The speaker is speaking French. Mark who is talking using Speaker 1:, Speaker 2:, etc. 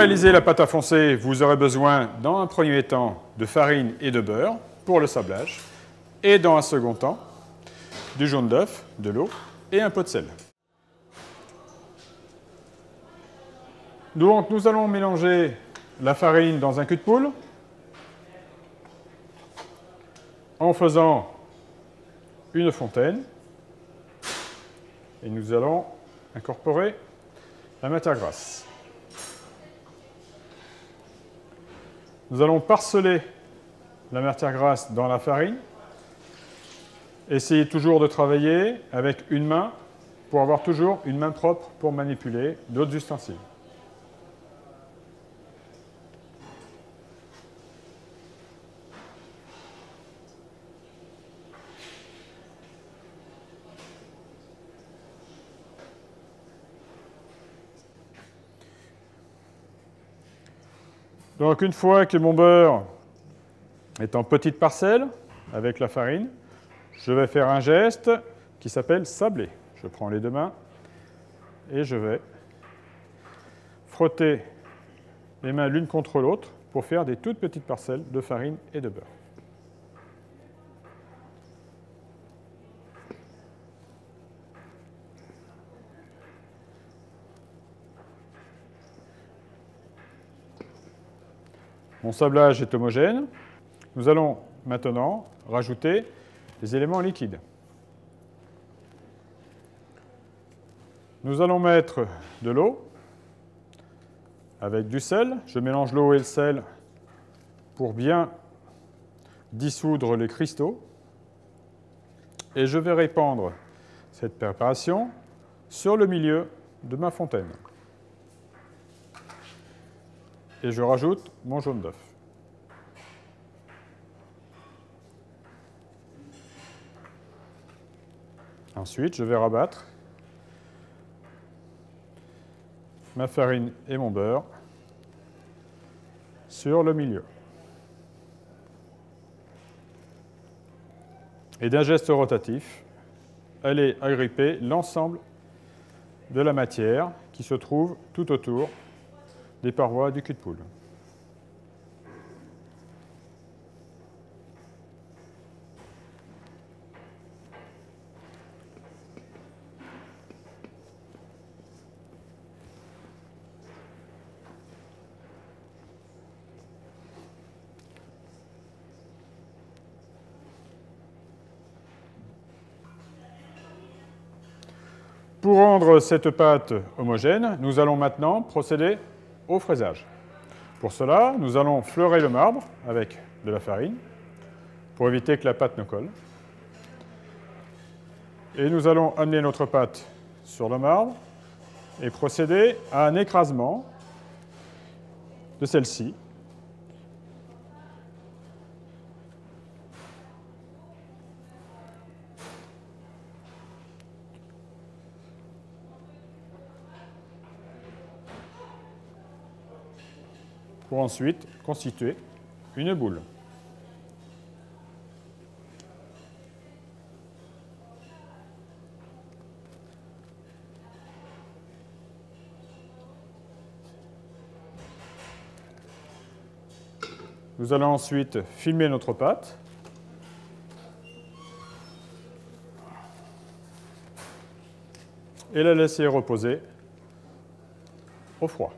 Speaker 1: réaliser la pâte à foncer, vous aurez besoin, dans un premier temps, de farine et de beurre pour le sablage, et dans un second temps, du jaune d'œuf, de l'eau et un peu de sel. Donc, nous allons mélanger la farine dans un cul de poule en faisant une fontaine et nous allons incorporer la matière grasse. Nous allons parceler la matière grasse dans la farine. Essayez toujours de travailler avec une main pour avoir toujours une main propre pour manipuler d'autres ustensiles. Donc une fois que mon beurre est en petites parcelles avec la farine, je vais faire un geste qui s'appelle sabler. Je prends les deux mains et je vais frotter les mains l'une contre l'autre pour faire des toutes petites parcelles de farine et de beurre. Mon sablage est homogène. Nous allons maintenant rajouter des éléments liquides. Nous allons mettre de l'eau avec du sel. Je mélange l'eau et le sel pour bien dissoudre les cristaux. Et je vais répandre cette préparation sur le milieu de ma fontaine. Et je rajoute mon jaune d'œuf. Ensuite, je vais rabattre ma farine et mon beurre sur le milieu. Et d'un geste rotatif, allez agripper l'ensemble de la matière qui se trouve tout autour des parois du cul de poule. Pour rendre cette pâte homogène, nous allons maintenant procéder au fraisage. Pour cela, nous allons fleurer le marbre avec de la farine pour éviter que la pâte ne colle. Et nous allons amener notre pâte sur le marbre et procéder à un écrasement de celle-ci. Pour ensuite constituer une boule. Nous allons ensuite filmer notre pâte. Et la laisser reposer au froid.